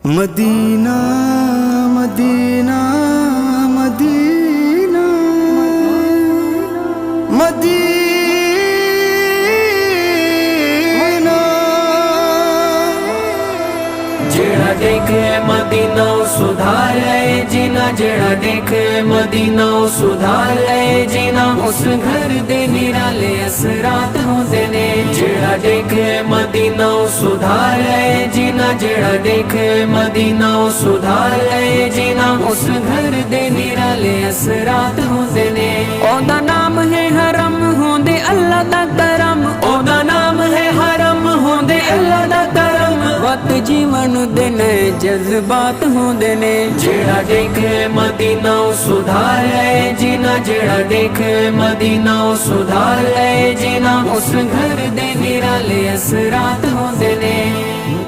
مدینہ مدینہ مدینہ مدینہ جیڑا دیکھے مدینہ سدھار لے جینا، جیڑا دیکھے مدینہ سدھار لے جینا، اس گھر دے نرالے اثرات ہوندے نے۔ جیڑا دیکھے مدینہ سدھار لے جینا، جیڑا دیکھے مدینہ سدھار لے جینا، اس گھر دے نرالے اثرات ہوندے نے۔ او دا نام ہے حرم ہوندے اللہ دا کرم، او دا نام ہے حرم ہوندے اللہ دا کرم، وقت جیون دے نئے جذبات ہوندے نے۔ جیڑا دیکھے مدینہ سدھار لے جینا، جیڑا دیکھے مدینہ سدھار لے جینا، اس گھر دے نرالے اثرات ہوندے نے۔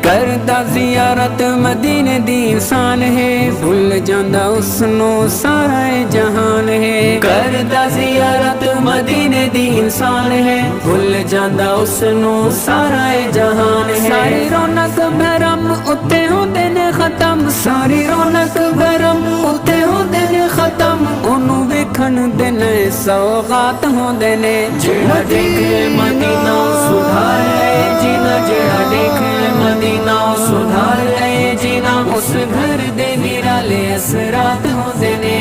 کردا زیارت مدینے دی انسان ہے، بھول جاندا اس نو سارا جہان ہے۔ کردا زیارت مدینے دی انسان ہے، بھول جاندا اس نو سارا جہان ہے۔ ساری رونق بھرم اتے ہوندے نے ختم، ساری رونق بھرم اتے ہوندے نے ختم، اونوں ویکھن دے نئے سوغات ہوندے نے۔ جیڑا دیکھے مدینہ سدھار لے جینا، جیڑا دیکھے مدینہ سدھار لے جینا، اس گھر دے نرالے اثرات ہوندے نے۔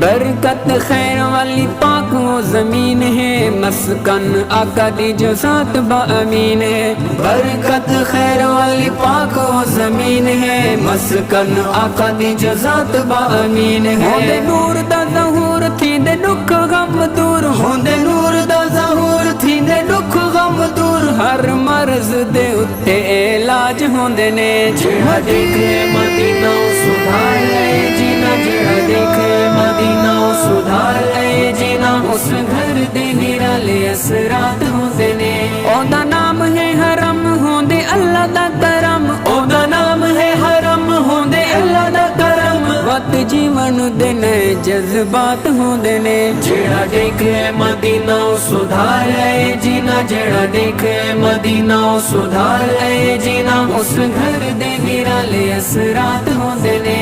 برکت خیر والی پاک وہ زمین ہے، مسکن آقا دی جو ذات با امین ہے۔ برکت خیر والی پاک وہ زمین ہے، مسکن آقا دی جو ذات با امین ہے۔ ہوندے نور دا ظہور تھیندے دکھ غم دور، ہوندے نور دا ظہور تھیندے دکھ غم دور، ہر مرض دے اتے علاج ہوندے نے۔ جیڑا دیکھے مدینہ سدھار لے جینا، جیڑا دیکھے مدینہ سدھار لے جینا، اس گھر دے نرالے اثرات ہوندے نے۔ او دا نام ہے حرم ہوندے اللہ دا کرم، او دا نام ہے حرم ہوندے اللہ دا کرم، وقت جیون دے نئے جذبات ہوندے نے۔ جیڑا دیکھے مدینہ سدھار لے جینا، جیڑا دیکھے مدینہ سدھار لے جینا، اس گھر دے نرالے اثرات ہوندے نے۔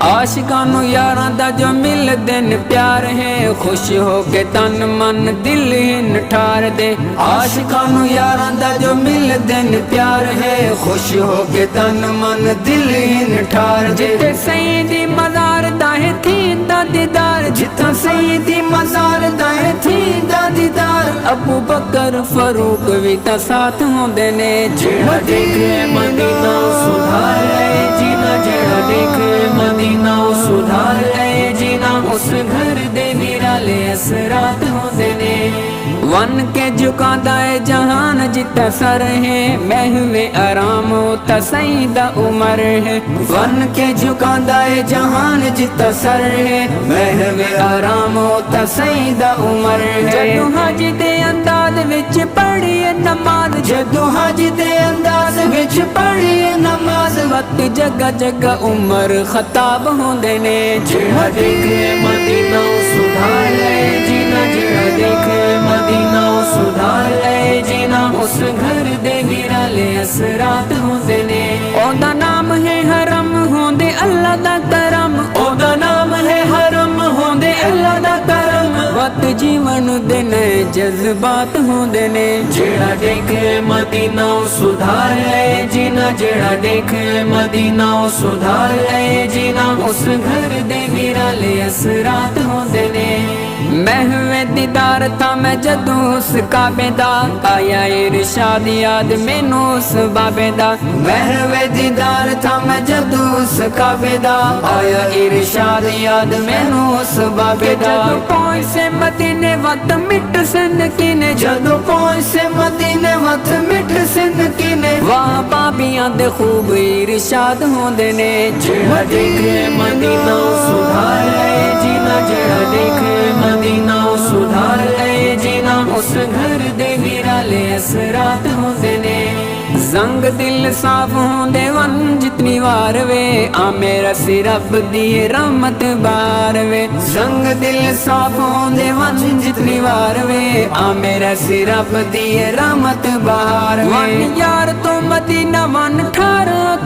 عاشقانو یاراں دا جو مل دن پیار ہے، خوش ہو کے تن من دل ہی نٹھار دے۔ عاشقانو یاراں دا جو مل دن پیار ہے، خوش ہو کے تن من دل ہی نٹھار دے۔ جتے سیدی مزار دا ہے تھیندا دیدار، جتا سیدی مزار دا ہے تھیندا دیدار، ابو بکر فاروق وی تا ساتھ ہوندے نے۔ جیڑا دیکھے مدینہ سدھار لے جینا، جیڑا دیکھے مدینہ سدھار لے جینا، اس گھر دے نرالے اثرات ہوندے نے۔ ون کے جھکاندا ہے جہان جتا سر ہے، محو آرام تا سیدہ عمر ہے۔ ون کے جھکاندا ہے جہان جتا سر ہے، محو آرام تا سیدہ عمر ہے۔ جدو حج دے انداز وچ پڑھیے نماز، جدو حج دے انداز وچ پڑھیے نماز، وقت جگہ جگہ عمر خطاب ہوندے نے۔ جیڑا دیکھے مدینہ سدھار لے جینا، جیڑا دیکھے مدینہ سدھار لے جینا، اس گھر دے نرالے اثرات ہوندے نے۔ او دا نام ہے حرم ہوندے اللہ دا کرم، او دا نام ہے حرم ہوندے اللہ دا کرم، وقت جیون دے نئے جذبات ہوندے نے۔ جیڑا دیکھے مدینہ سدھار لے جینا، جیڑا دیکھے مدینہ سدھار لے جینا، اس گھر دے نرالے اثرات ہوندے نے۔ محو دیدار تھا میں جدو اس کعبے دا، آیا ارشاد یاد مینوں اس بابے دا۔ محو دیدار تھا میں جدو اس کعبے دا، آیا ارشاد یاد مینوں اس بابے دا۔ جدو پہنچے مدینے وقت مٹ سن کینے، جدو پہنچے مدینے وقت مٹ سن کینے، وہاں بابیاں دے خوب ارشاد ہوندے نے۔ جیڑا دیکھے مدینہ سدھار لے جینا، جیڑا دیکھے مدینہ سدھار لے جینا، اس گھر دے نرالے اثرات ہوندے نے۔ زنگ دل صاف ہوندے ون جتنی وار وے، آ میرا سی رب دی رحمت بار وے۔ زنگ دل صاف ہوندے ون جتنی وار وے، آ میرا سی رب دی رحمت بار وے۔ ون یار تو مدینہ ون ٹھار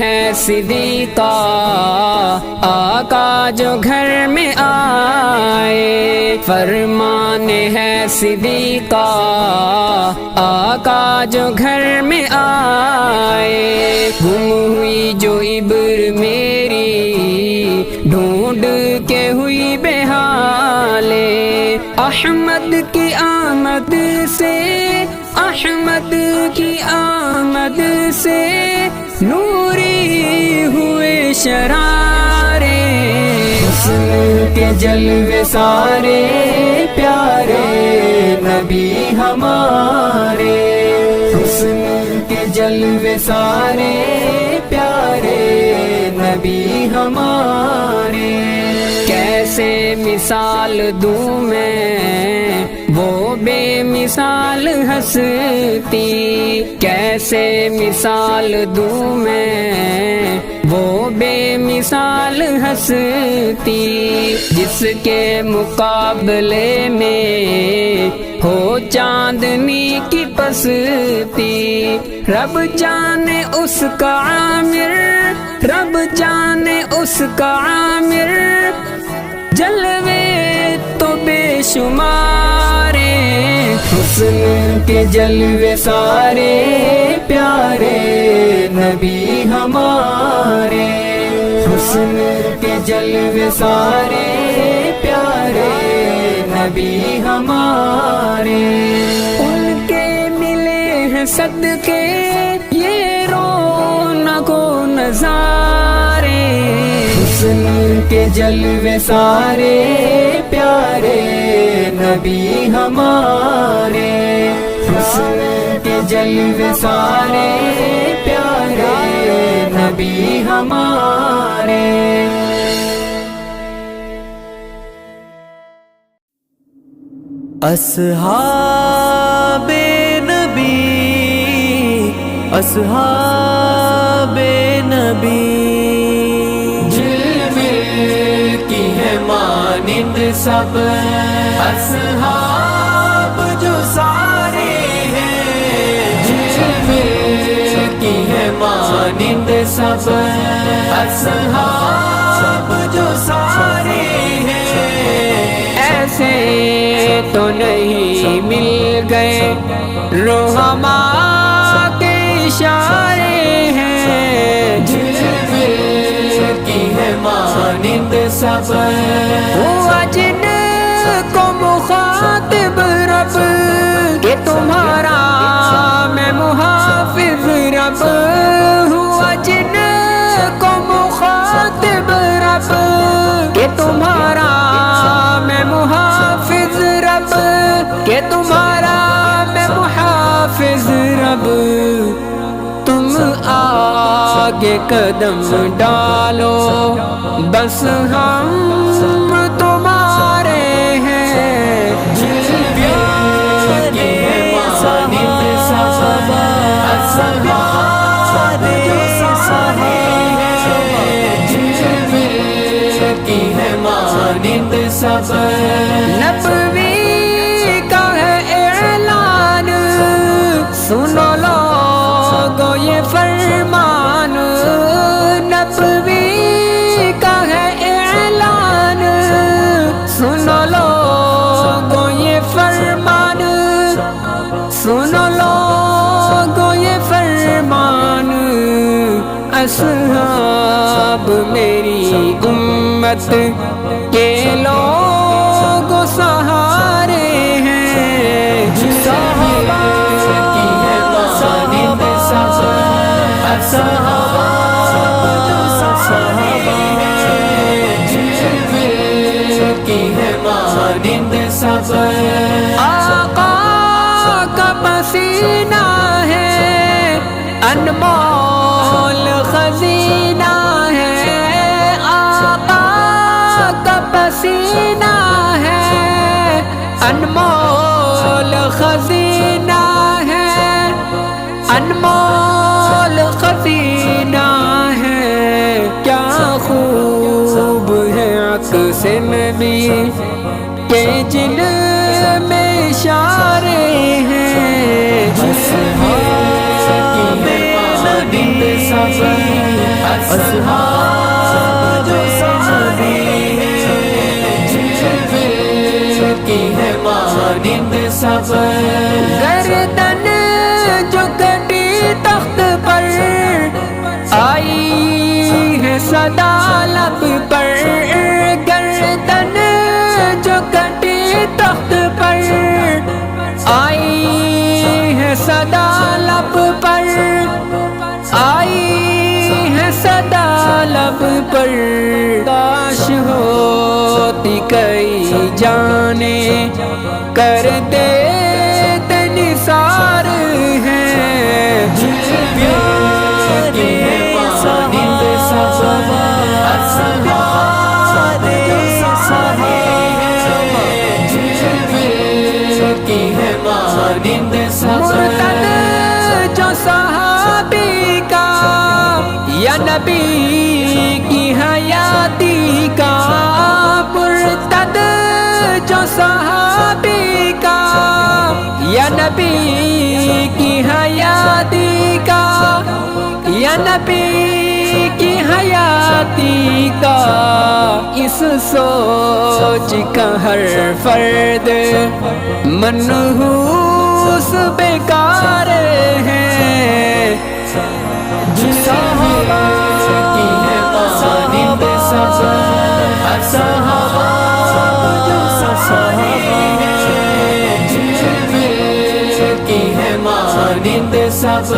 ہے صدیقہ آقا جو گھر میں آئے، فرمان ہے صدیقہ آقا جو گھر میں آئے، گم ہوئی جو عبر میری ڈھونڈ کے ہوئی بحالے، احمد کی آمد سے، احمد کی آمد سے نوری ہوئے شرارے، حسن کے جلوے سارے پیارے نبی ہمارے، حسن کے جلوے سارے پیارے نبی ہمارے، کیسے مثال دوں میں وہ بے مثال ہستی، کیسے مثال دوں میں وہ بے مثال ہستی، جس کے مقابلے میں ہو چاندنی کی پستی، رب جانے اس کا عامر، رب جانے اس کا عامر، جلوے تو بے شمارے، حسن کے جلوے سارے پیارے نبی ہمارے، حسن کے جلوے سارے پیارے نبی ہمارے، ان کے ملے ہیں صدقے یہ رونق و نظارے، حسن کے جلوے سارے پیارے نبی ہمارے، حسن کے جلوے سارے پیارے نبی ہمارے۔ اصحاب نبی، اصحاب نبی، مانند سب اصحاب جو سارے ہیں، جلوے کی ہے مانند سب اصحاب جو سارے ہیں، ایسے تو نہیں مل گئے رحماء کے اشارے ہیں، جلوے کی ہے مانند سب ہوا جن کو مخاطب رب کہ تمہارا میں محافظ رب، ہوا جن کو مخاطب رب کہ تمہارا میں محافظ رب، کہ تمہارا میں محافظ رب، تم آگے قدم ڈالو بس ہم تمہارے ہیں، جلوے کے مانند سب اصحاب جو سارے ہیں، جلوے کی ہے مانند سب، نبوی کا ہے اعلان سنو لوگو یہ فرمان، نبوی کا ہے اعلان سنو لوگو یہ فرمان، سنو لوگو یہ فرمان، اصحاب میری امت کے لوگ سہارے ہیں، صحابہ کی ہے مانند سب اصحاب جو سارے ہیں، جلوے کی ہے مانند سب، آقا کا پسینہ ہے انمول خزینہ ہے، آقا کا پسینہ ہے انمول خزینہ ہے، انمول خزینہ ہے، کیا خوب ہے عکس نبی کے جن میں اشارے ہیں، اصحاب مانند سب اصحاب نبی کی ہے مانند سب گردن جو کٹی تخت پر آئی ہے صدا لب پر گردن جو کٹی تخت پر آئی ہے صدا لب پر آئی ہے صدا لب پر کاش ہوتی کئی جانے کر دیتے نثار ہیں پیارے صحابہ اصحاب کی ہے مانند سب مرتد جو صحابی کا یا نبی کی حیاتی کا مرتد جو صحابی کا یا نبی کی حیاتی کا یا نبی کی حیاتی کا اس سوچ کا ہر فرد منحوس بیکار ہے صحابہ کی ہے مانند سب صحابہ کی ہے مانند سب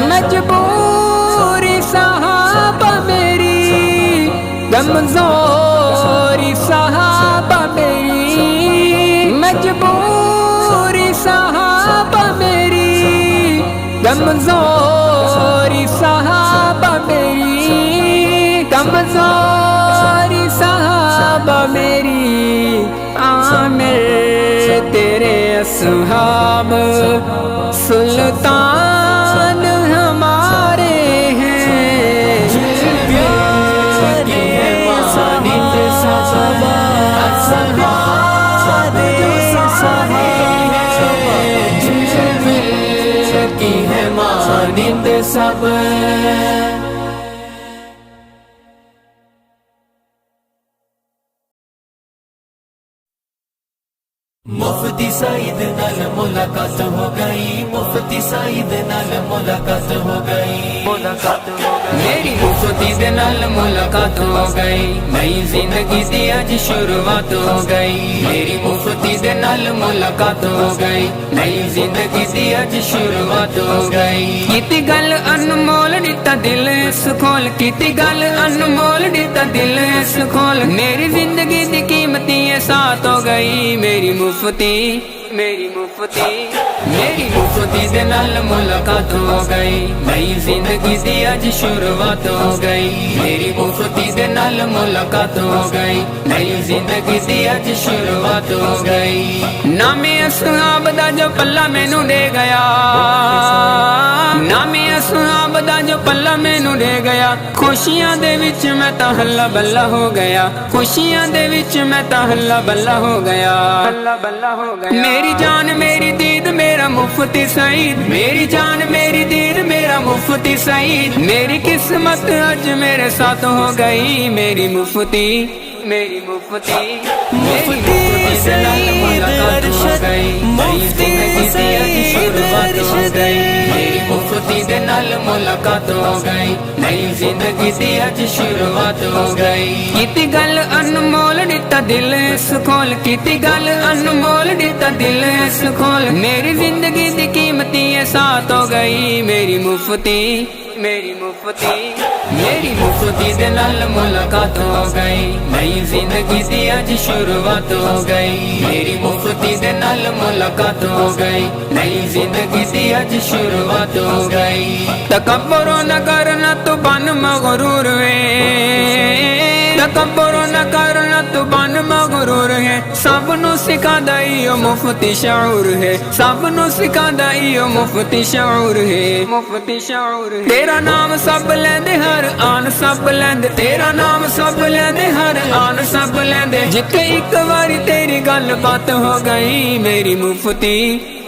مجبوری صحابہ میری کمزوری صحابہ میری مجبوری صحابہ میری کمزوری صحابہ میری کمزوری صحابہ میری عامر تیرے اصحاب سلطان ہمارے ہیں پیارے صحابہ اصحاب کی ہے مانند سب مفتی سعید نال ملاقات ہو گئی مفتی سعید نال ملاقات ہو گئی میری مفتی دے نال ملاقات ہو گئی نئی زندگی دی اج شروعات ہو گئی میری مفتی دے نال ملاقات ہو گئی نئی زندگی دی اج شروعات ہو گئی کیتی گل انمول ڈٹا دل اس کھول کیتی گل انمول ڈٹا دل اس کھول میری زندگی دی قیمتی ساتھ ہو گئی میری مفتی میری مفتی میری مفتی دے نال ملاقات ہو گئی نئی زندگی دی اج شروعات ہو گئی میری مفتی دے نال ملاقات ہو گئی نئی زندگی دی اج شروعات ہو گئی نام اصحاب دا جو پلہ مینوں دے گیا نام اصحاب دا جو پلہ مینوں دے گیا خوشیاں دے وچ میں تا ہلا بلا ہو گیا خوشیاں دے وچ میں تا ہلا بلا ہو گیا ہلا بلا ہو گیا میری جان میری دید میرا مفتی سعید میری جان میری دید میرا مفتی سعید میری قسمت اج میرے ساتھ ہو گئی میری مفتی میری مفتی مفتی سعید ارشد مفتی سعید ارشد میری مفتی دے نال ملاقات ہو گئی نئی زندگی دی اج شروعات ہو گئی کیتی گل انمول ڈٹا دل اس کھول کیتی گل انمول ڈٹا دل اس کھول میری زندگی دی قیمتی ساتھ ہو گئی میری مفتی میری مفتی میری مفتی دے نال ملاقات ہو گئی نئی زندگی دی اج شروعات ہو گئی میری مفتی دے نال ملاقات ہو گئی نئی زندگی دی اج شروعات ہو گئی تکبر نہ کرنا تو بن مغرور ہے تکبر نہ کرنا تو بن مغرور ہے سب نو سکھاندا ایو مفتی شعور ہے سب نو سکھاندا ایو مفتی شعور ہے مفتی شعور ہے تیرا نام سب لیندے ہر آن سب لیندے تیرا نام سب لیندے ہر آن سب لیندے جتھے ایک واری تیری گل بات ہو گئی میری مفتی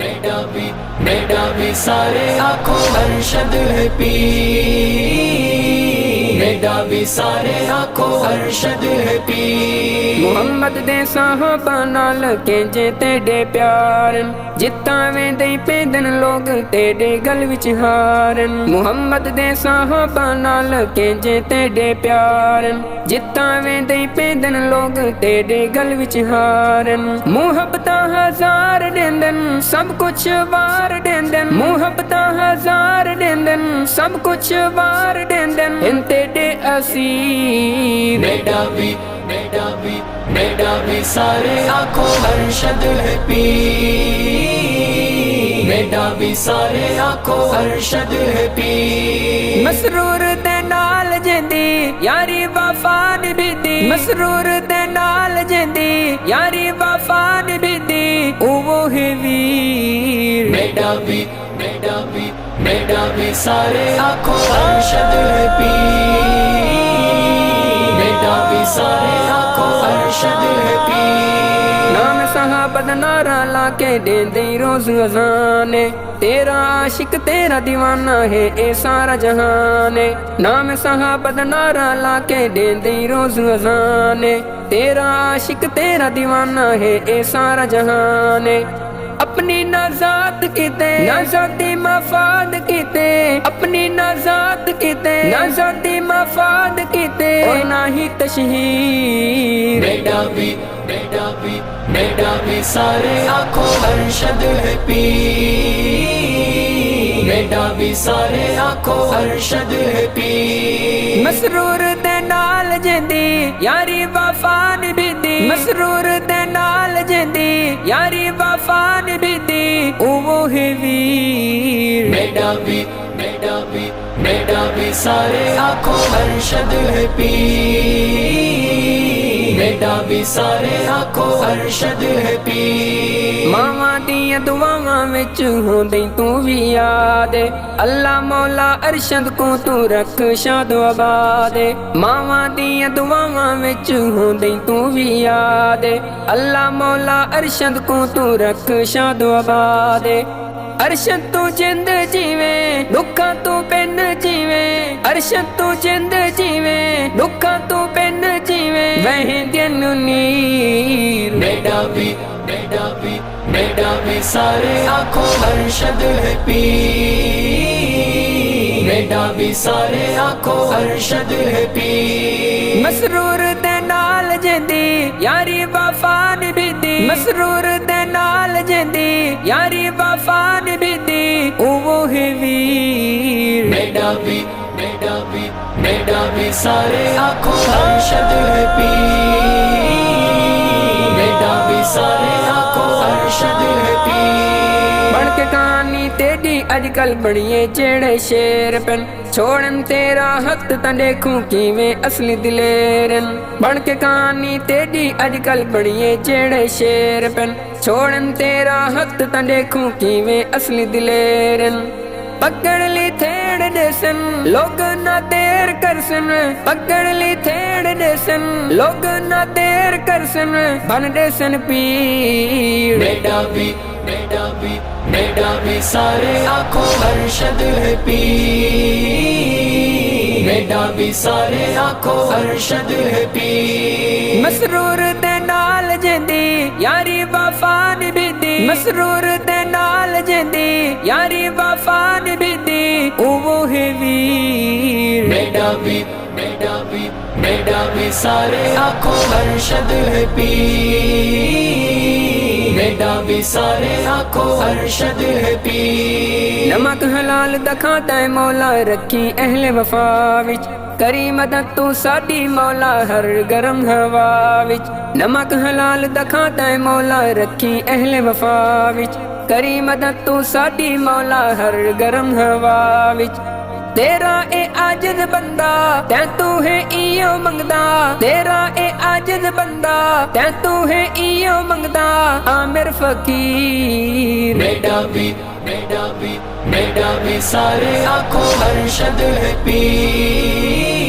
میڈا بھی سارے آنکھوں ارشد ہے پیر، میڈا بھی سارے آنکھوں ارشد ہے پیر۔ محمد دے صحابہ نال کینجے تیڈے پیارن، جتاں ویندے پیندن لوگ تیڈے گل وچ ہارن۔ محمد دے صحابہ نال کینجے تیڈے پیارن، جتاں ویندے پیندن لوگ تیڈے گل وچ ہارن۔ محبتاں ہزار دیندن سب کچھ وار دیندن، محبتاں ہزار دیندن سب کچھ وار دیندن، ان تیڈے اسیر۔ میڈا بھی سارے آنکھوں ارشد ہے پیر، میڈا بھی سارے آنکھوں ارشد ہے پیر۔ مسرور دے نال جیندی یاری وفا نبھدی، مسرور دے نال جیندی یاری وفا نبھدی، اوہ ہے ویر۔ میڈا بھی سارے آنکھوں ارشد ہے پیر، میڈا بھی سارے آنکھوں ارشد ہے پیر۔ نام صحابہ دا نعرہ لا کے دیندے روز اذان، تیرا عاشق تیرا دیوانہ ہے اے سارا جہان۔ نام صحابہ دا نعرہ لا کے دیندے روز اذان، تیرا عاشق تیرا دیوانہ ہے اے سارا جہان۔ اپنی نازات کیتے نازاتی مفاد کیتے، اپنی نازات کیتے نازاتی مفاد کیتے، اور نہ ہی تشہیر۔ میڈا بھی سارے آنکھوں ارشد ہے پیر، میڈا بھی سارے آنکھوں ارشد ہے پیر۔ مسرور دے نال جیندی یاری وفا نبھدی، مسرور دے نال جیندی یاری وفا نبھدی، اوہ ہے ویر۔ میڈا بھی سارے آنکھوں ارشد ہے پیر، میڈا بھی سارے آنکھوں ارشد ہے پیر۔ ماواں دیاں دعاواں وچ ہوندی تو بھی یاد، اللہ مولا ارشد کو تو رکھ شاد و آباد۔ ماواں دیاں دعاواں وچ ہوندی تو بھی یاد، اللہ مولا ارشد کو تو رکھ شاد و آباد۔ ارشد تو جند جیویں دکھاں تو پن جیویں، ارشد تو جند جیویں دکھاں تو پن جیویں، وہندین نیر۔ میڈا بھی سارے آنکھوں ارشد ہے پیر، میڈا بھی سارے آنکھوں ارشد ہے پیر۔ مسرور دے نال جیندی یاری وفا نبھدی، مسرور دے نال جیندی یاری وفا نبھدی، اوہ ہے ویر۔ میڈا بھی سارے آنکھوں ارشد ہے پیر، میڈا بھی سارے آنکھوں ارشد ہے پیر۔ بن کے کہانی تیری اج کل بڑیے جیڑے شیر پن، چھوڑن تیرا حق تاں دیکھوں کیویں اصلی دلیرن۔ بن کے کہانی تیری اج کل بڑیے جیڑے شیر پن، چھوڑن تیرا حق تاں دیکھوں کیویں اصلی دلیرن۔ پکڑ لی تھیڑ دسن لوگ نہ دیر کرسن، پکڑ لی تھیڑ دسن لوگ نہ دیر کرسن، بن دسن پیر۔ میڈا بھی سارے آنکھوں ارشد ہے پیر، میڈا بھی سارے آنکھوں ارشد ہے پیر۔ مسرور دے نال جیندی یاری وفا نبھدی، مسرور دے نال جیندی یاری وفا نبھدی، اوہ ہے ویر۔ میڈا بھی سارے آنکھوں ارشد ہے پیر، میڈا بھی سارے آنکھوں ارشد ہے پیر۔ نمک حلال دکھاتا ہے مولا رکھی اہل وفا وچ، کری مدد تو ساڈی مولا ہر گرم ہوا وچ۔ نمک حلال دکھاتا ہے مولا رکھی اہل وفا وچ، کری مدد تو ساڈی مولا ہر گرم ہوا وچ۔ تیرا اے عاجز بندہ تے تو ہے ایو منگدا، تیرا اے عاجز بندہ تے تو ہے ایو منگدا، عامر فقیر۔ میڈا بھی سارے آنکھوں ارشد ہے پیر،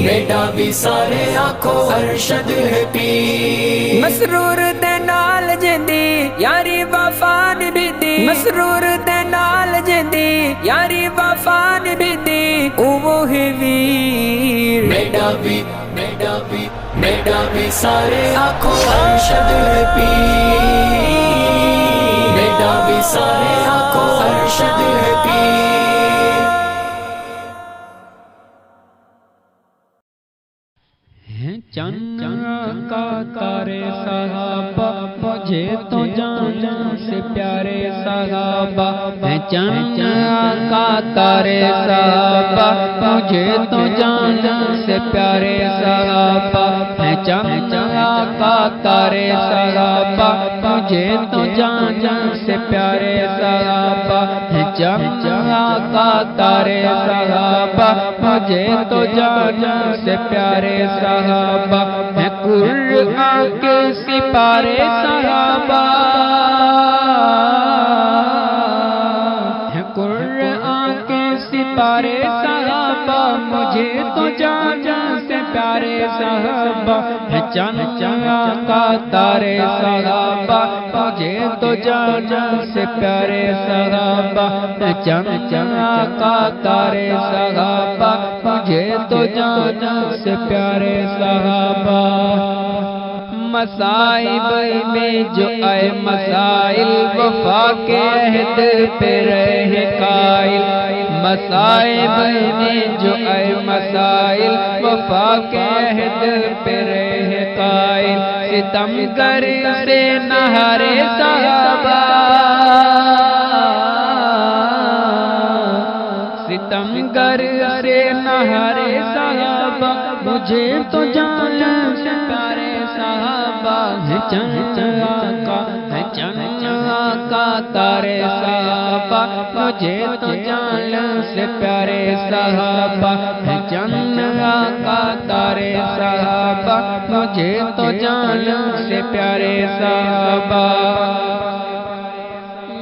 میڈا بھی سارے آنکھوں ارشد ہے پیر۔ مسرور دے نال جیندی یاری وفا نبھدی، مسرور دے نال جندی یاری وفا نبھدی او ہی ویر میڈا بھی سارے آنکھوں ارشد ہے پیر، میڈا بھی سارے آنکھوں ارشد ہے پیر۔ چند کا تارے صحابہ مجھے تو جان سے پیارے صحابہ ہیں، چند کا تارے صحابہ مجھے تو جان سے پیارے صحابہ ہیں، چند کا تارے صحابہ مجھے تو جان سے پیارے صحابہ ہیں، چند کا تارے صحابہ مجھے تو جان سے پیارے صحابہ ہیں، قرآن کے سپارے صحابہ ہیں، قرآن کے سپارے صحابہ مجھے تو جان سے پیارے صحابہ ہیں، چند کا تارے صحابہ مجھے تو جان سے پیارے صحابہ ہیں، چند کا تارے صحابہ مجھے تو جان سے پیارے صحابہ۔ مصائب میں جو اے مسائل وفا کے عہد پہ رہے قائل، مصائب میں جو اے مسائل وفا کے عہد پہ رہے قائل، ستم گر سے نہ ہارے صحابہ، ستم گر سے نہ ہارے صحابہ مجھے تو جان سے پیارے صحابہ ہیں، چند کا تارے صحابہ مجھے تو جان سے پیارے صحابہ ہیں، چند کا تارے صحابہ مجھے تو جان سے پیارے صحابہ۔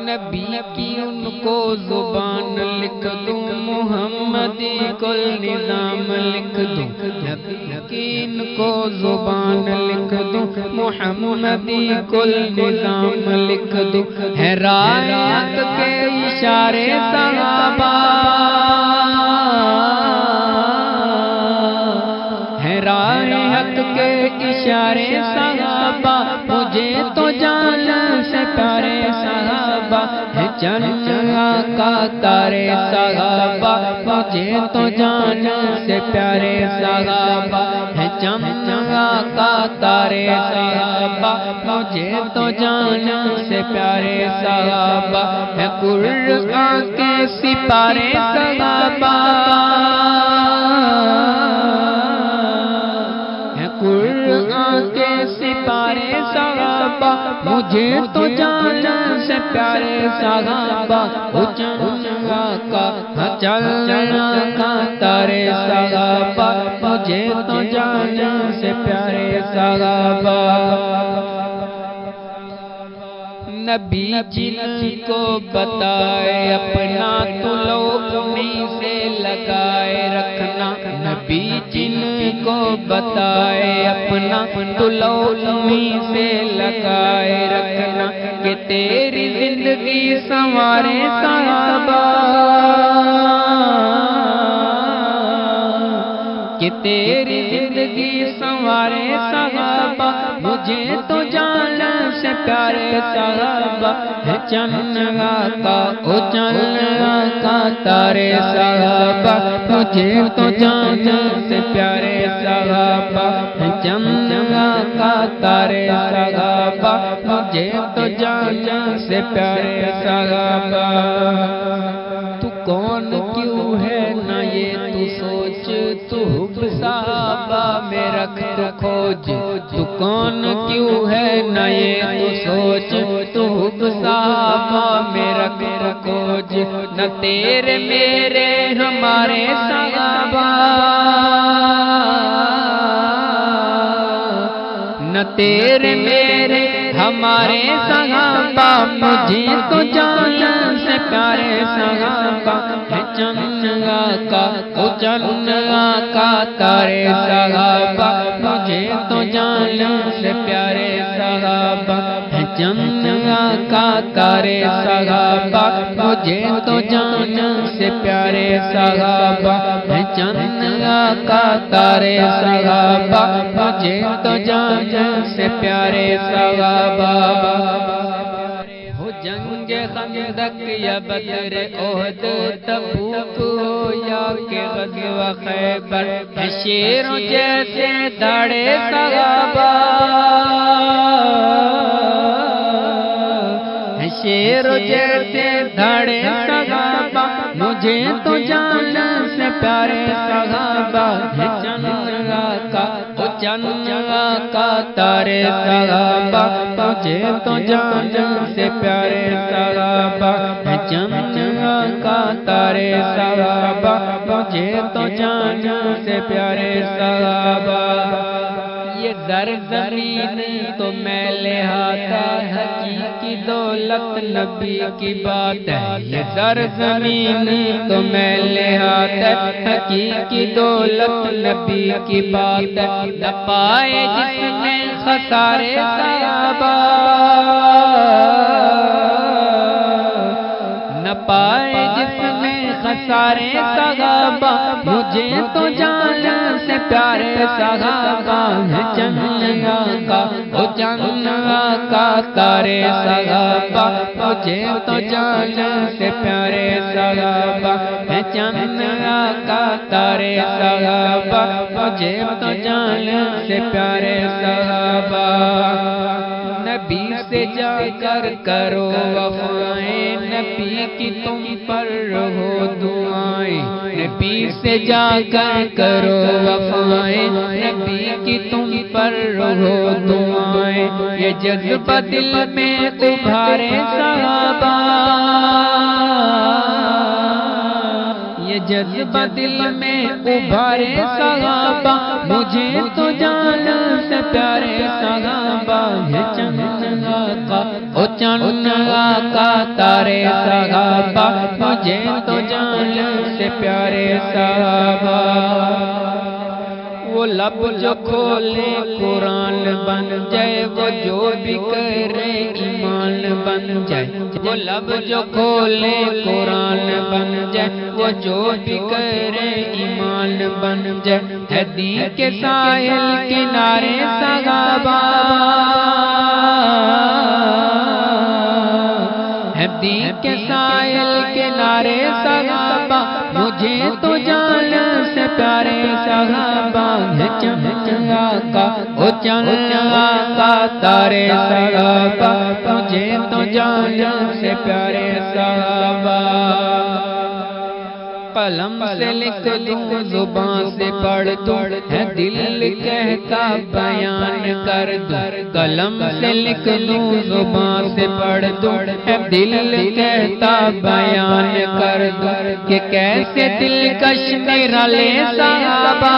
نبی کی ان کو زبان لکھ دوں، محمدی کل نظام لکھ دوں، نبی کی ان کو زبان لکھ دوں، محمدی کل نظام لکھ دوں، ہے رایت کے اشارے صحابہ، ہے رایت کے اشارے صحابہ مجھے تو جان سے پیارے صحابہ ہیں، چند کا تارے صحابہ مجھے تو جان سے پیارے صحابہ ہیں، چند کا تارے صحابہ مجھے تو جان سے پیارے صحابہ ہیں، قرآن کے سپارے صحابہ ہیں، قرآن کے سپارے صحابہ مجھے تو جان سے پیارے صحابہ، چلنا کا تارے صحابہ مجھے تو جان سے پیارے صحابہ۔ نبی جن کو بتائے اپنا تو لوگ انہیں سے لگائے رکھنا، نبی جن کو بتائے اپنا تو لوگ انہیں سے لگائے رکھنا، کہ تیری زندگی سنوارے صحابہ، کہ تیری زندگی سنوارے صحابہ مجھے تو جان سے پیارے صحابہ ہیں، چند کا تارے صحابہ مجھے تو جان سے پیارے صحابہ ہیں، چند کا تارے صحابہ مجھے تو جان سے پیارے صحابہ۔ تو کون کیوں ہے نہ یہ تو سوچ، تو حب صحابہ میں رکھ تو کھوج، تو کون کیوں ہے نہ یہ تو سوچ، تو حب صحابہ میں رکھ تو کھوج، نہ تیرے میرے ہمارے صحابہ، نہ تیرے میرے ہمارے صحابہ مجھے تو جان سے پیارے صحابہ ہیں، چند کا تارے صحابہ مجھے تو جان سے پیارے صحابہ ہیں، چند آقا تارے صحابہ مجھے تو جان سے پیارے صحابہ ہے چند آقا تارے صحابہ مجھے تو جان سے پیارے صحابہ ہو جنگ خندق یا بدر احد تبوک ہو یا کہ غزوہ خیبر ہے شیروں جیسے داڑے صحابہ ہے شیروں جیسے داڑے صحابہ مجھے تو جان سے پیارے صحابہ ہے چند آقا او چند آقا تارے صحابہ مجھے تو جان سے پیارے صحابہ ہے چند آقا تارے صحابہ مجھے تو جان سے پیارے صحابہ یہ زر زمین تو میل ہاتھا حقیقی دولت نبی کی بات ہے یہ زر زمین تو میل ہاتھا حقیقی دولت نبی کی بات ہے نہ پائے جس نے خسارے صحابہ نہ پائے جس میں خسارے صحابہ مجھے تو جان سے پیارے صحابہ ہے چند آقا او چند آقا تارے صحابہ مجھے تو جان سے پیارے صحابہ ہے چند آقا تارے صحابہ مجھے تو جان سے پیارے صحابہ نبی سے جا کر کرو وفائیں نبی کی تم پر رہو دعائیں نبی سے جا کر کرو وفائیں نبی کی تم پر رہو دعائیں یہ جذبہ دل میں ابھارے صحابہ یہ جذبہ دل میں ابھارے صحابہ مجھے تو جان سے پیارے صحابہ ہے چند آقا او چند آقا تارے صحابہ مجھے تو جان سے پیارے صحابہ وہ لب جو کھولے قرآن بن جائے وہ جو بھی کرے ایمان بن جائے وہ لب جو کھولے قرآن بن جائے وہ جو بھی کرے ایمان بن جائے ہے دین کے ساحل کنارے صحابہ ہے دین کے ساحل کنارے صحابہ مجھے تو جان سے پیارے صحابہ ہے چند آقا او چند آقا تارے صحابہ مجھے تو جان سے پیارے صحابہ قلم سے لکھ دوں زبان سے پڑھ دوں ہے دل کہتا بیان کر دوں قلم سے لکھ دوں زبان سے پڑھ دوں ہے دل کہتا بیان کر دوں کہ کیسے دلکش نرالے صحابہ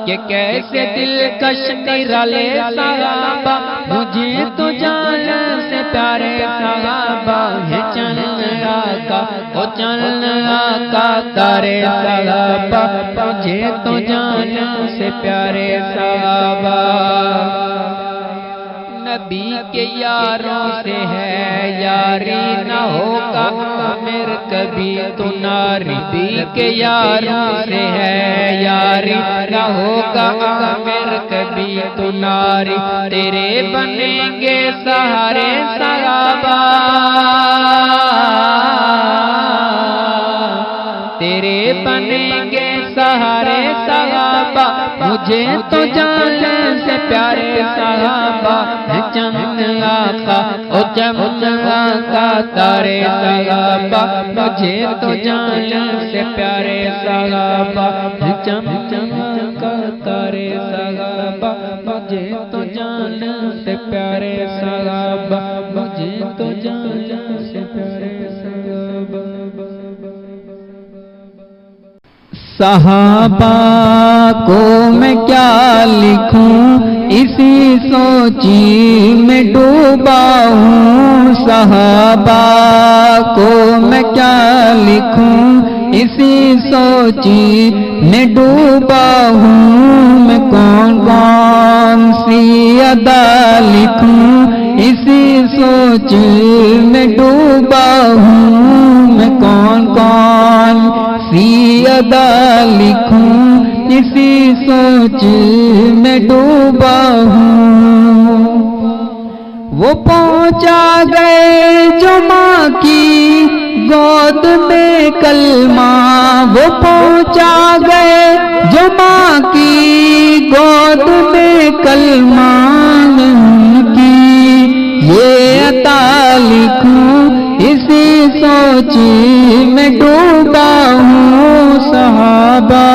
کہ کیسے دلکش نرالے صحابہ مجھے تو جان سے پیارے صحابہ ہے چند آقا او چند آقا تارے صحابہ مجھے تو جان سے پیارے صحابہ نبی کے یاروں سے ہے یاری نہ ہوگا عامر کبھی تو ناری نبی کے یاروں سے ہے یاری نہ ہوگا عامر کبھی تو ناری تیرے بنیں گے سہارے صحابہ تیرے بنیں گے سہارے صحابہ مجھے تو جان سے پیارے صحابہ ہے چند آقا او چند آقا تارے صحابہ مجھے تو جان سے پیارے صحابہ ہے چند آقا تارے صحابہ مجھے تو جان سے پیارے صحابہ مجھے تو جان سے پیارے صحابہ صحابہ کو میں کیا لکھوں اسی سوچی میں ڈوبا ہوں صحابہ کو میں کیا لکھوں اسی سوچی میں ڈوبا ہوں، میں کون کون سی ادا لکھوں، اسی سوچ میں ڈوبا ہوں، میں کون کون سی ادا لکھوں، اسی سوچ میں ڈوبا ہوں۔ وہ پہنچا گئے جو ماں کی گود میں کلمہ، وہ پہنچا گئے جو ماں کی گود میں کلمہ، ان کی یہ عطا لکھوں، اسی سوچ میں ڈوبا ہوں۔ صحابہ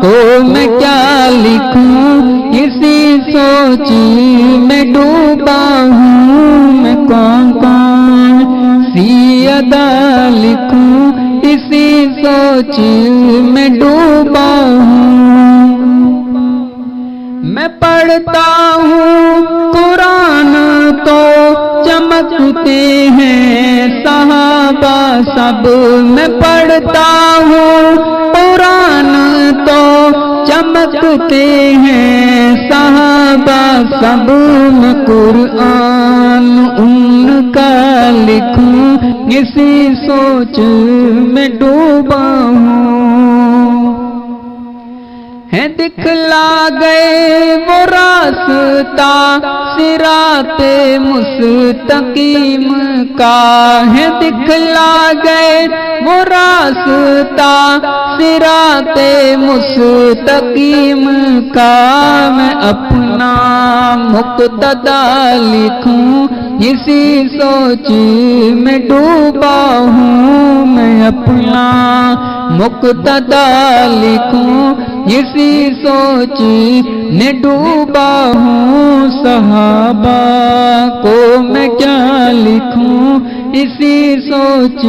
کو میں کیا لکھوں، اسی سوچ میں ڈوبا ہوں، میں کون کون سی ادا لکھوں، اسی سوچ میں ڈوبا ہوں۔ میں پڑھتا ہوں قرآن تو چمکتے ہیں صحابہ سب، میں پڑھتا ہوں قرآن تو چمکتے ہیں صحابہ سب، میں قرآن ان کا لکھوں، اسی سوچ میں ڈوبا ہوں۔ ہے دکھلا گئے وہ راستہ صراط مستقیم کا، ہے دکھلا گئے وہ راستہ صراط مستقیم کا، میں اپنا مقتدا لکھوں، اسی سوچ میں ڈوبا ہوں، میں اپنا مقتدا لکھوں، اسی سوچ میں ڈوبا ہوں۔ صحابہ کو میں کیا لکھوں، اسی سوچ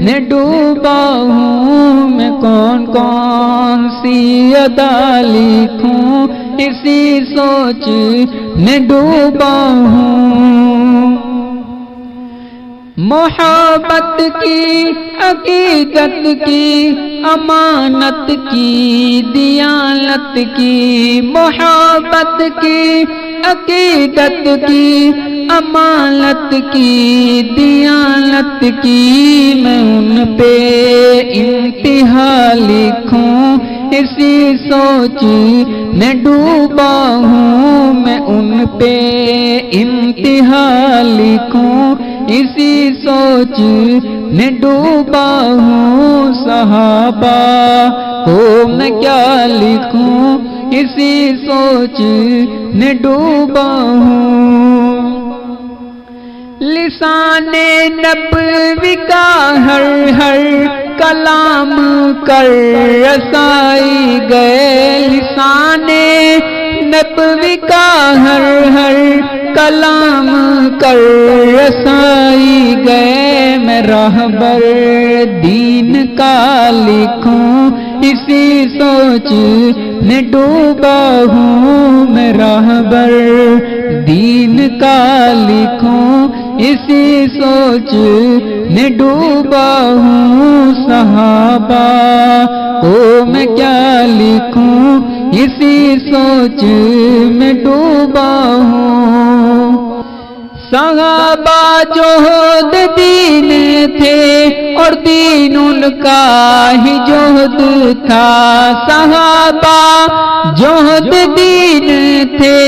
میں ڈوبا ہوں، میں کون کون سی ادا لکھوں، اسی سوچ میں ڈوبا ہوں۔ محبت کی عقیدت کی امانت کی دیانت کی، محبت کی عقیدت کی امانت کی دیانت کی، میں ان پہ انتہا لکھوں، اسی سوچ میں ڈوبا ہوں، میں ان پہ انتہا لکھوں، اسی سوچ میں ڈوبا ہوں۔ صحابہ کو میں کیا لکھوں، اسی سوچ میں ڈوبا ہوں۔ لسان نبوی کا ہر ہر کلام کر رسائی گئے، لسان نبوی کا ہر ہر کلام کر رسائی گئے، میں راہبر دین کا لکھوں، اسی سوچ میں ڈوبا ہوں، میں راہبر دین کا لکھوں، اسی سوچ میں ڈوبا ہوں۔ صحابہ کو میں کیا لکھوں، اسی سوچ میں ڈوبا ہوں۔ صحابہ جوہد دین تھے اور دین ان کا ہی جوہد تھا، صحابہ جوہد دین تھے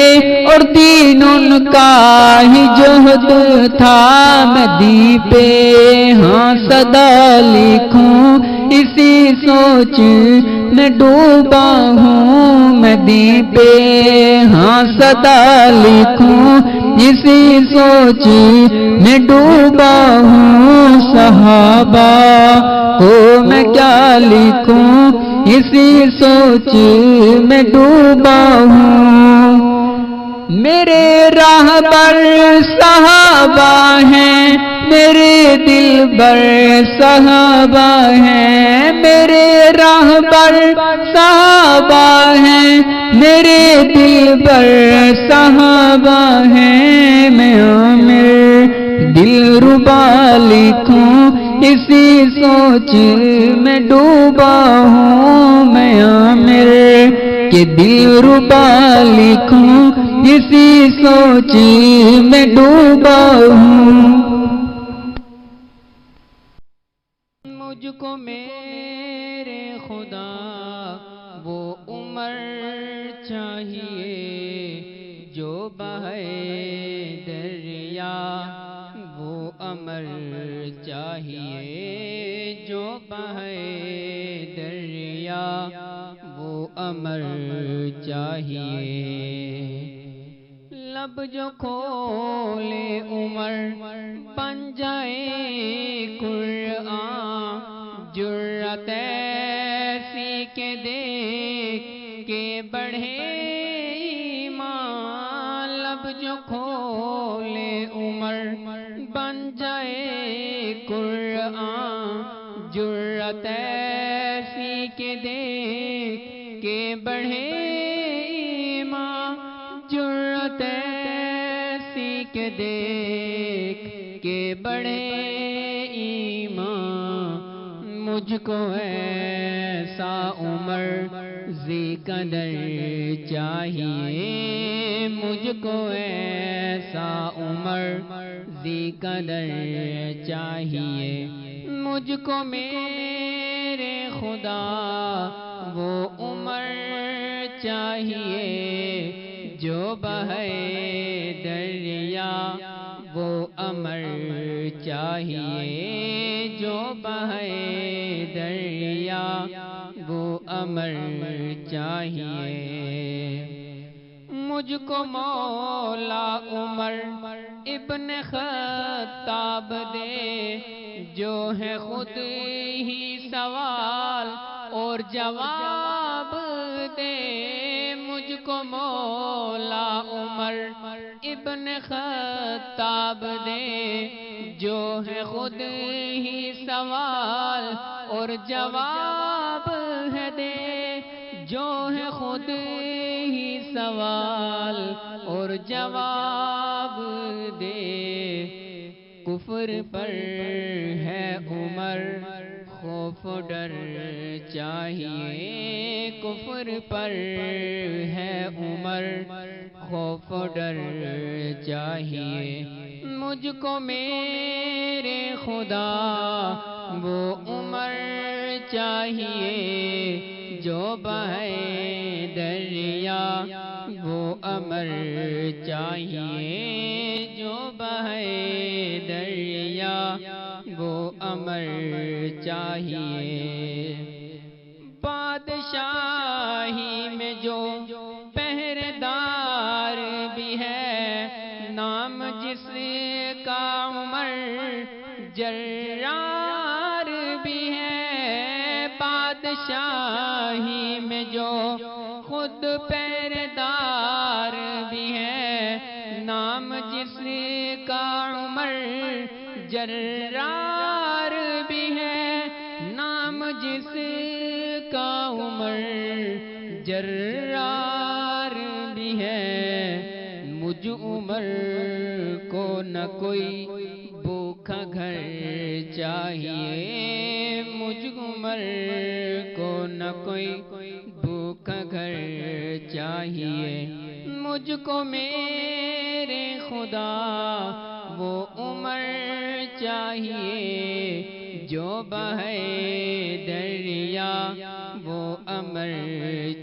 اور دین ان کا ہی جوہد تھا، میں دی پہ ہاں صدا لکھوں، اسی سوچ میں ڈوبا ہوں، میں دی پہ ہاں صدا لکھوں، اسی سوچ میں ڈوبا ہوں۔ صحابہ کو میں کیا لکھوں، اسی سوچ میں ڈوبا ہوں۔ میرے راہبر صحابہ ہیں، میرے دلبر صحابہ ہیں، میرے راہبر صحابہ ہیں، میرے دلبر صحابہ ہیں، میں عامر دل ربا لکھوں، اسی سوچ میں ڈوبا ہوں میں عامر کہ دلربا لکھوں اسی سوچ میں ڈوبا ہوں مجھ کو میرے خدا وہ عمر چاہیے جو بہے دریا، وہ امر چاہیے جو بہے دریا، وہ امر چاہیے۔ لب جو کھولے عمر بن جائے قرآن، جرأت ایسی کہ دیکھ کے بڑھے ایمان۔ لب جو کھولے عمر بن جائے قرآن، جرأت ایسی کہ دیکھ کے بڑھے ایمان، جرأت ایسی کہ دیکھ کے بڑھے ایمان۔ مجھ کو ایسا عمر ذی قدر چاہیے، مجھ کو ایسا عمر ذی قدر چاہیے۔ مجھ کو میرے خدا وہ عمر چاہیے جو بہے دریا، وہ امر چاہیے جو بہے دریا، وہ امر چاہیے۔ مجھ کو مولا عمر ابن خطاب دے جو ہے خود ہی سوال اور جواب دے۔ مجھ کو مولا عمر ابن خطاب دے جو ہے خود ہی سوال اور جواب ہے دے، جو ہے خود ہی سوال اور جواب دے۔ کفر پر ہے عمر خوف و ڈر چاہیے، کفر پر ہے عمر خوف و ڈر چاہیے۔ مجھ کو میرے خدا وہ عمر چاہیے جو بہے دریا، وہ امر چاہیے جو بہے دریا، وہ امر چاہیے۔ بادشاہی میں جو پہرے دار بھی ہے، نام جس کا عمر جرار بھی ہے۔ بادشاہی میں جو خود پہرے دار بھی ہے، نام جس کا عمر جرار بھی ہے، نام جس کا عمر جرار بھی ہے۔ مجھ عمر کو نہ کوئی بھوکا گھر چاہیے، مجھ عمر کو نہ کوئی بھوکا گھر چاہیے۔ مجھ کو میرے خدا وہ عمر چاہیے جو بہے دریا، وہ امر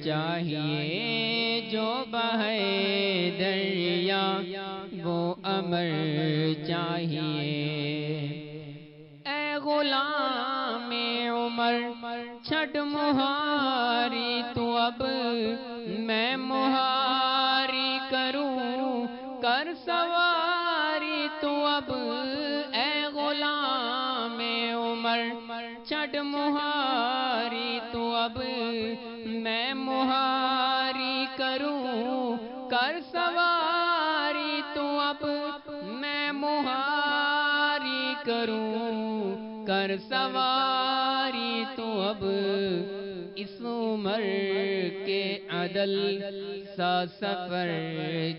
چاہیے جو بہے دریا، وہ امر چاہیے۔ اے غلام عمر چھٹ مہاری تو اب میں مہاری کروں، کر سواری تو اب اے غلام عمر چھٹ مہاری تو اب میں مہاری کروں، کر سواری تو اب میں مہاری کروں، کر سواری تو اب اس عمر کے عدل سا سفر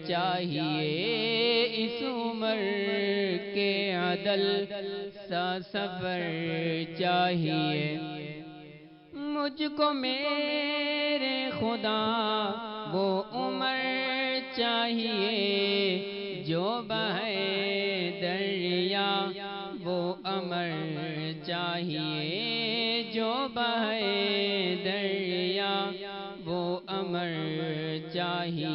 چاہیے، اس عمر کے عدل سا سفر چاہیے، مجھ کو میرے خدا وہ عمر چاہیے جو بہے دریا، وہ امر چاہیے جو بہے دریا، وہ امر چاہیے۔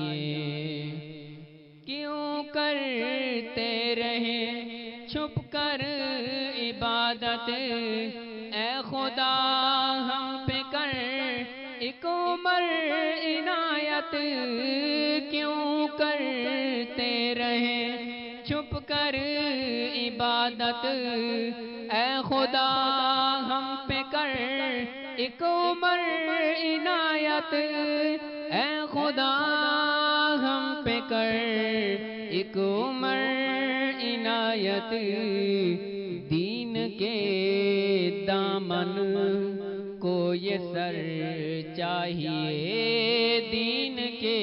کیوں کرتے رہے چھپ کر عبادت، اے خدا ہم پہ کر ایک عمر عنایت۔ کیوں کرتے رہے چھپ کر عبادت، اے خدا ہم پہ کر ایک عمر عنایت، اے خدا ہم پہ کر ایک عمر عنایت۔ دین کے دامن کو یہ سر چاہیے، دین کے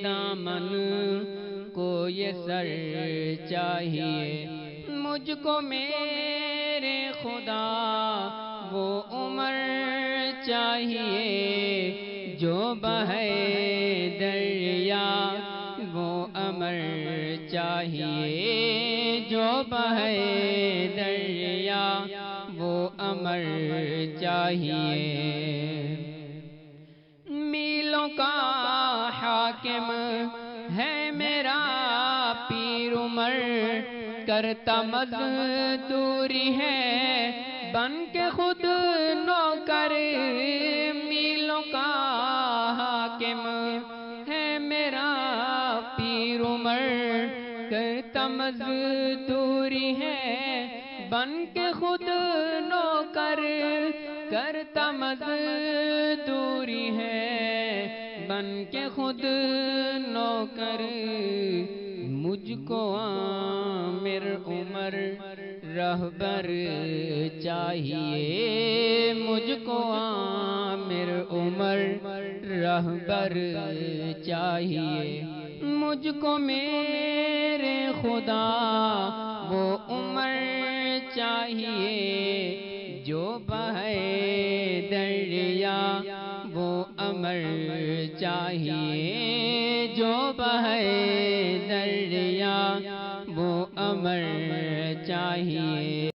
دامن کو یہ سر چاہیے، مجھ کو میرے خدا وہ عمر چاہیے جو بہے دریا، وہ امر چاہیے جو بہے دریا، وہ امر چاہیے۔ میلوں کا حاکم ہے میرا پیر عمر، کرتا مزدوری ہے بن کے خود نوکر۔ میلوں کا حاکم ہے میرا پیر عمر، کرتا مزدوری ہے بن کے خود نوکر، کرتا مزدوری ہے بن کے خود نوکر۔ مجھ کو عامر عمر رہبر چاہیے، مجھ کو عامر عمر رہبر چاہیے، مجھ کو میرے خدا وہ عمر چاہیے جو بہے دریا، وہ امر چاہیے جو بہے دریا، وہ امر چاہیے۔